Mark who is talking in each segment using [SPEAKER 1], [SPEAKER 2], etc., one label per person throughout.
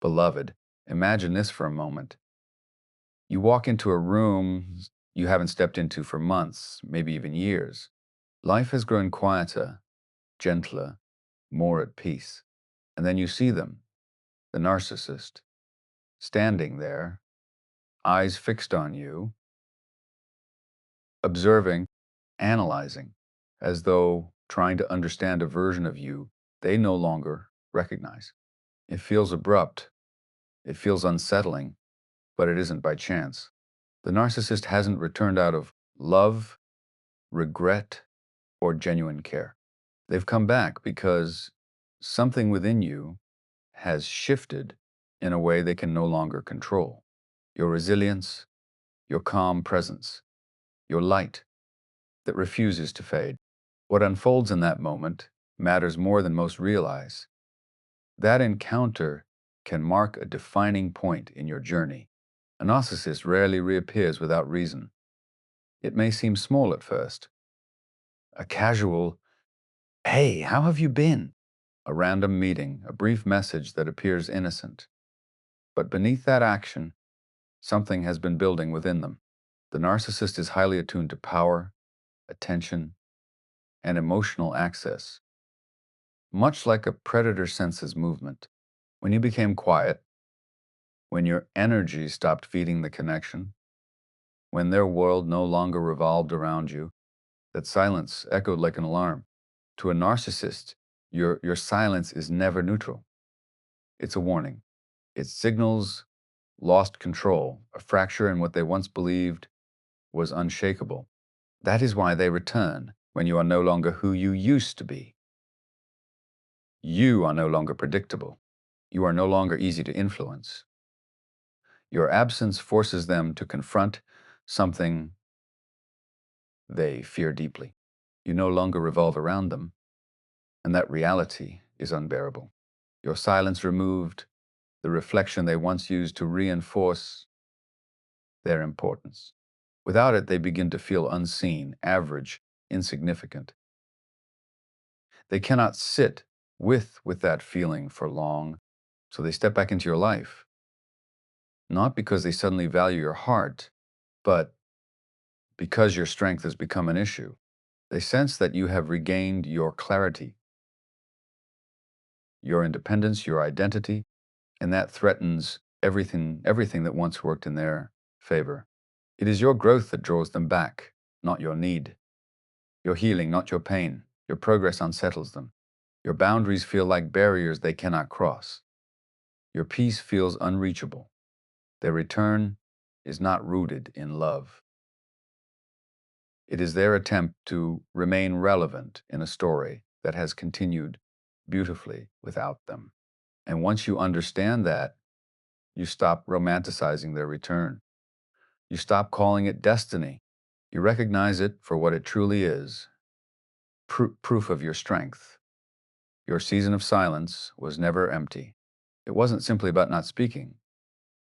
[SPEAKER 1] Beloved, imagine this for a moment. You walk into a room you haven't stepped into for months, maybe even years. Life has grown quieter, gentler, more at peace. And then you see them, the narcissist, standing there, eyes fixed on you, observing, analyzing, as though trying to understand a version of you they no longer recognize. It feels abrupt, it feels unsettling, but it isn't by chance. The narcissist hasn't returned out of love, regret, or genuine care. They've come back because something within you has shifted in a way they can no longer control. Your resilience, your calm presence, your light that refuses to fade. What unfolds in that moment matters more than most realize. That encounter can mark a defining point in your journey. A narcissist rarely reappears without reason. It may seem small at first. A casual, "Hey, how have you been?" A random meeting, a brief message that appears innocent. But beneath that action, something has been building within them. The narcissist is highly attuned to power, attention, and emotional access, much like a predator senses movement. When you became quiet, when your energy stopped feeding the connection, when their world no longer revolved around you, that silence echoed like an alarm. To a narcissist, your silence is never neutral. It's a warning. It signals lost control, a fracture in what they once believed was unshakable. That is why they return when you are no longer who you used to be. You are no longer predictable. You are no longer easy to influence. Your absence forces them to confront something they fear deeply. You no longer revolve around them, and that reality is unbearable. Your silence removed the reflection they once used to reinforce their importance. Without it, they begin to feel unseen, average, insignificant. They cannot sit with that feeling for long, so they step back into your life. Not because they suddenly value your heart, but because your strength has become an issue. They sense that you have regained your clarity, your independence, your identity, and that threatens everything that once worked in their favor. It is your growth that draws them back, not your need. Your healing, not your pain. Your progress unsettles them. Your boundaries feel like barriers they cannot cross. Your peace feels unreachable. Their return is not rooted in love. It is their attempt to remain relevant in a story that has continued beautifully without them. And once you understand that, you stop romanticizing their return. You stop calling it destiny. You recognize it for what it truly is, proof of your strength. Your season of silence was never empty. It wasn't simply about not speaking.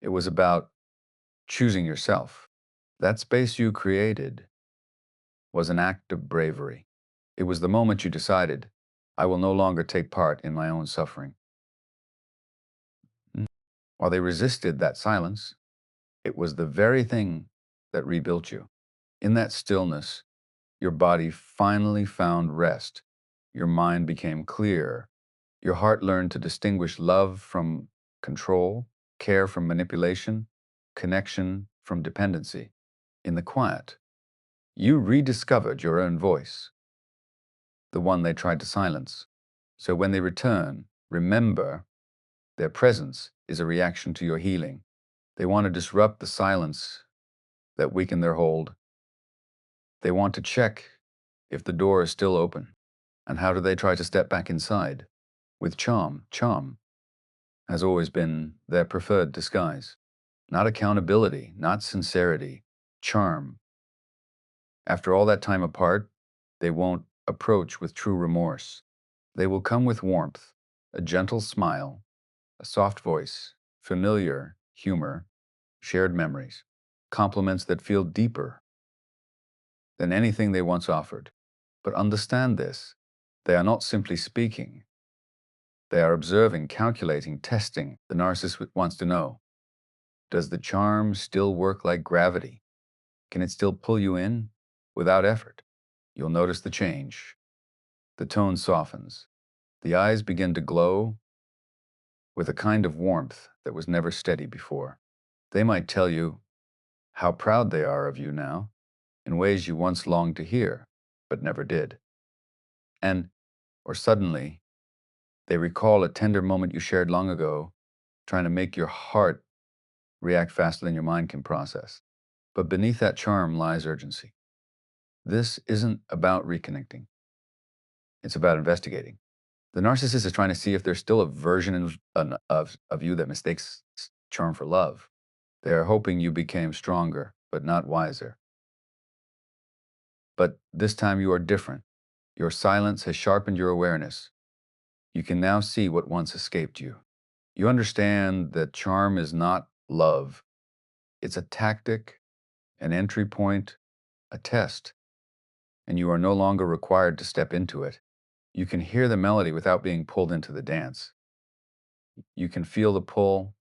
[SPEAKER 1] It was about choosing yourself. That space you created was an act of bravery. It was the moment you decided, I will no longer take part in my own suffering. While they resisted that silence, it was the very thing that rebuilt you. In that stillness, your body finally found rest. Your mind became clear. Your heart learned to distinguish love from control, care from manipulation, connection from dependency. In the quiet, you rediscovered your own voice, the one they tried to silence. So when they return, remember their presence is a reaction to your healing. They want to disrupt the silence that weakened their hold. They want to check if the door is still open. And how do they try to step back inside? With charm. Charm has always been their preferred disguise. Not accountability, not sincerity, charm. After all that time apart, they won't approach with true remorse. They will come with warmth, a gentle smile, a soft voice, familiar humor, shared memories, compliments that feel deeper than anything they once offered. But understand this, they are not simply speaking. They are observing, calculating, testing. The narcissist wants to know, does the charm still work like gravity? Can it still pull you in without effort? You'll notice the change. The tone softens. The eyes begin to glow with a kind of warmth that was never steady before. They might tell you how proud they are of you now in ways you once longed to hear, but never did. Or suddenly, they recall a tender moment you shared long ago, trying to make your heart react faster than your mind can process. But beneath that charm lies urgency. This isn't about reconnecting. It's about investigating. The narcissist is trying to see if there's still a version of you that mistakes charm for love. They are hoping you became stronger, but not wiser. But this time you are different. Your silence has sharpened your awareness. You can now see what once escaped you. You understand that charm is not love. It's a tactic, an entry point, a test, and you are no longer required to step into it. You can hear the melody without being pulled into the dance. You can feel the pull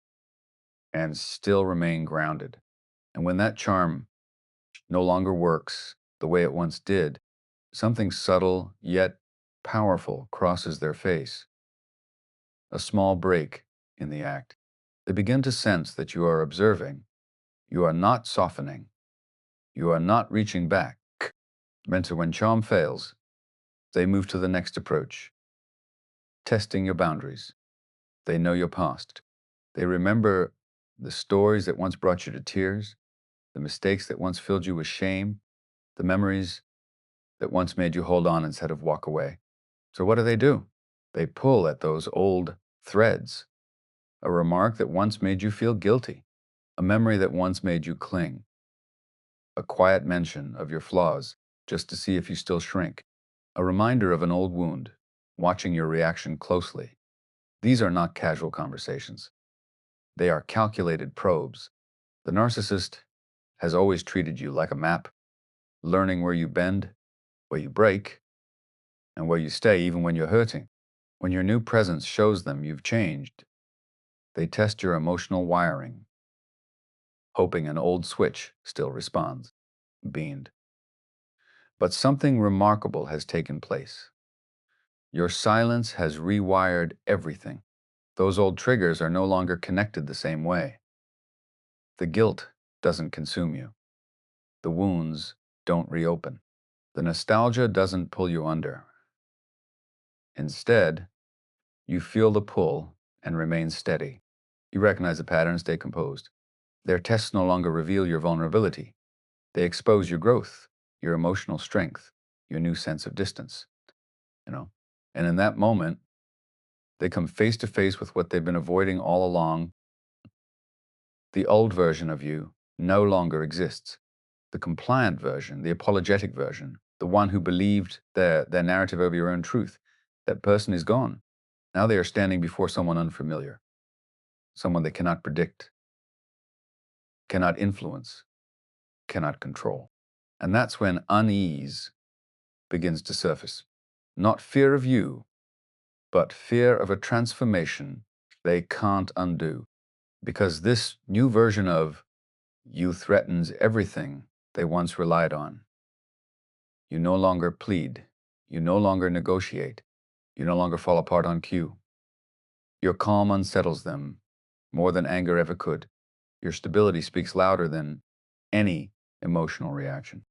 [SPEAKER 1] and still remain grounded. And when that charm no longer works the way it once did, something subtle yet powerful crosses their face. A small break in the act. They begin to sense that you are observing. You are not softening. You are not reaching back. Mentor, when charm fails, they move to the next approach, testing your boundaries. They know your past. They remember the stories that once brought you to tears, the mistakes that once filled you with shame, the memories that once made you hold on instead of walk away. So what do? They pull at those old threads. A remark that once made you feel guilty, a memory that once made you cling, a quiet mention of your flaws just to see if you still shrink, a reminder of an old wound, watching your reaction closely. These are not casual conversations. They are calculated probes. The narcissist has always treated you like a map, learning where you bend, where you break, and where you stay even when you're hurting. When your new presence shows them you've changed, they test your emotional wiring, hoping an old switch still responds. Beamed. But something remarkable has taken place. Your silence has rewired everything. Those old triggers are no longer connected the same way. The guilt doesn't consume you. The wounds don't reopen. The nostalgia doesn't pull you under. Instead, you feel the pull and remain steady. You recognize the pattern and stay composed. Their tests no longer reveal your vulnerability. They expose your growth, your emotional strength, your new sense of distance. And in that moment, they come face to face with what they've been avoiding all along. The old version of you no longer exists. The compliant version, the apologetic version, the one who believed their narrative over your own truth, that person is gone. Now they are standing before someone unfamiliar, someone they cannot predict, cannot influence, cannot control. And that's when unease begins to surface. Not fear of you, but fear of a transformation they can't undo. Because this new version of you threatens everything they once relied on. You no longer plead. You no longer negotiate. You no longer fall apart on cue. Your calm unsettles them more than anger ever could. Your stability speaks louder than any emotional reaction.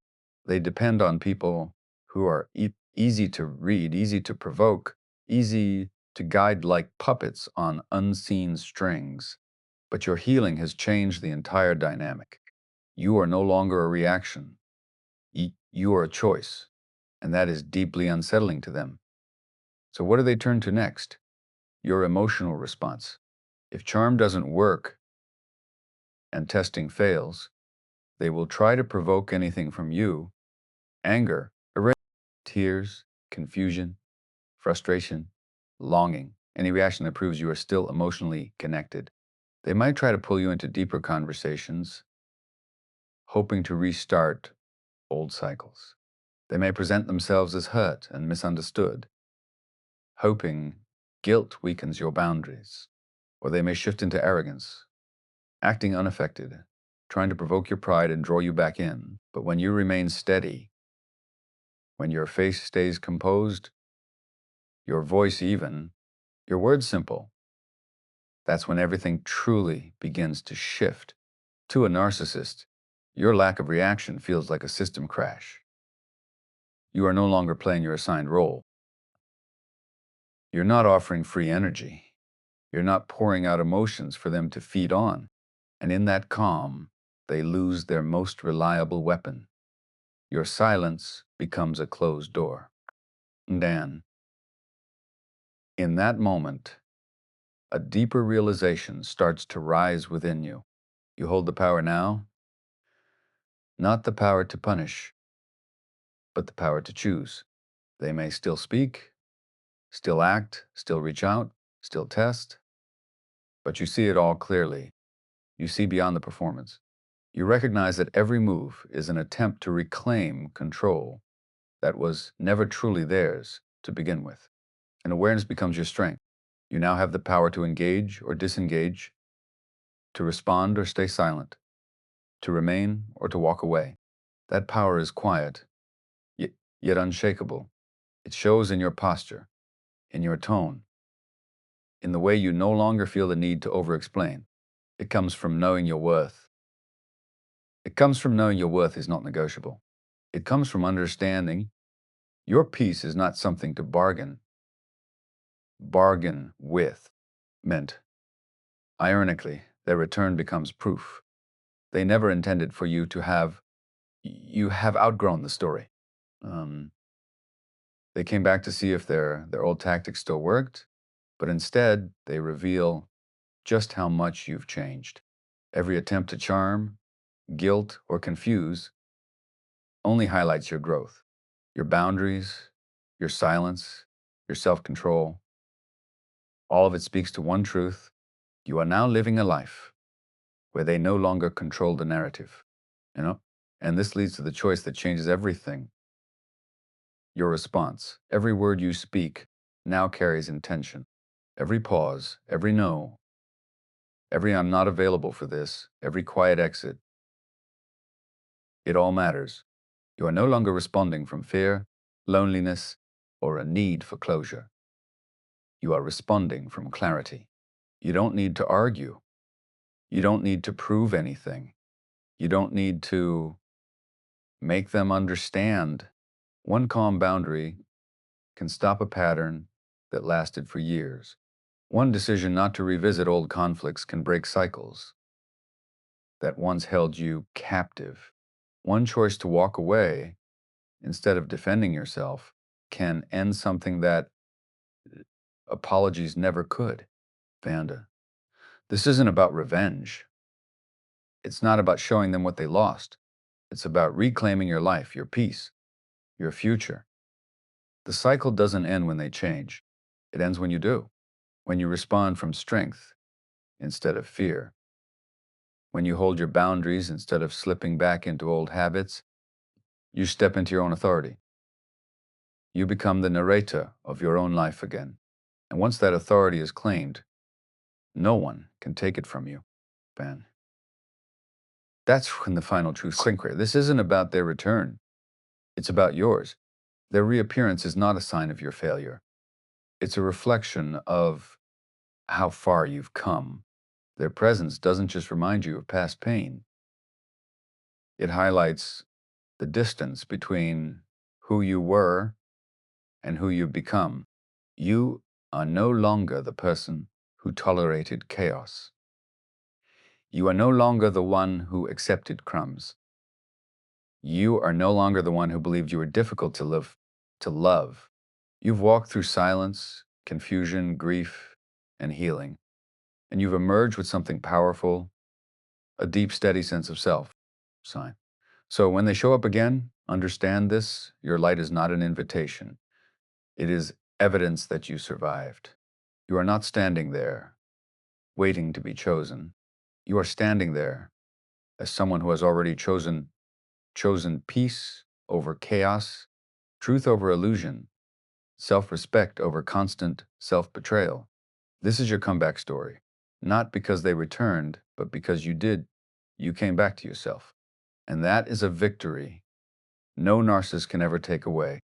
[SPEAKER 1] They depend on people who are easy to read, easy to provoke, easy to guide like puppets on unseen strings. But your healing has changed the entire dynamic. You are no longer a reaction. You are a choice, and that is deeply unsettling to them. So what do they turn to next? Your emotional response. If charm doesn't work and testing fails, they will try to provoke anything from you: anger, tears, confusion, frustration, longing, any reaction that proves you are still emotionally connected. They might try to pull you into deeper conversations, hoping to restart old cycles. They may present themselves as hurt and misunderstood, hoping Guilt weakens your boundaries, or they may shift into arrogance, acting unaffected, trying to provoke your pride and draw you back in. But when you remain steady, when your face stays composed, your voice even, your words simple, that's when everything truly begins to shift. To a narcissist, your lack of reaction feels like a system crash. You are no longer playing your assigned role. You're not offering free energy. You're not pouring out emotions for them to feed on. And in that calm, they lose their most reliable weapon. Your silence becomes a closed door. Dan, in that moment, a deeper realization starts to rise within you. You hold the power now, not the power to punish, but the power to choose. They may still speak, still act, still reach out, still test, but you see it all clearly. You see beyond the performance. You recognize that every move is an attempt to reclaim control that was never truly theirs to begin with. And awareness becomes your strength. You now have the power to engage or disengage, to respond or stay silent, to remain or to walk away. That power is quiet, yet unshakable. It shows in your posture, in your tone, in the way you no longer feel the need to over-explain. It comes from knowing your worth. It comes from knowing your worth is not negotiable. It comes from understanding your peace is not something to bargain with. Meant, ironically, their return becomes proof. They never intended for you you have outgrown the story. They came back to see if their old tactics still worked, but instead they reveal just how much you've changed. Every attempt to charm, guilt, or confuse only highlights your growth, your boundaries, your silence, your self-control. All of it speaks to one truth. You are now living a life where they no longer control the narrative, you know? And this leads to the choice that changes everything. Your response. Every word you speak now carries intention. Every pause, every no, every I'm not available for this, every quiet exit, it all matters. You are no longer responding from fear, loneliness, or a need for closure. You are responding from clarity. You don't need to argue. You don't need to prove anything. You don't need to make them understand. One calm boundary can stop a pattern that lasted for years. One decision not to revisit old conflicts can break cycles that once held you captive. One choice to walk away instead of defending yourself can end something that apologies never could. Vanda, this isn't about revenge. It's not about showing them what they lost. It's about reclaiming your life, your peace, your future. The cycle doesn't end when they change. It ends when you do. When you respond from strength instead of fear. When you hold your boundaries instead of slipping back into old habits, you step into your own authority. You become the narrator of your own life again. And once that authority is claimed, no one can take it from you, Ben. That's when the final truth sinks. This isn't about their return. It's about yours. Their reappearance is not a sign of your failure. It's a reflection of how far you've come. Their presence doesn't just remind you of past pain. It highlights the distance between who you were and who you've become. You are no longer the person who tolerated chaos. You are no longer the one who accepted crumbs. You are no longer the one who believed you were difficult to love. You've walked through silence, confusion, grief, and healing, and you've emerged with something powerful, a deep, steady sense of self. Sign. So when they show up again, understand this, your light is not an invitation. It is evidence that you survived. You are not standing there, waiting to be chosen. You are standing there as someone who has already chosen peace over chaos, truth over illusion, self-respect over constant self-betrayal. This is your comeback story. Not because they returned, but because you did. You came back to yourself. And that is a victory no narcissist can ever take away.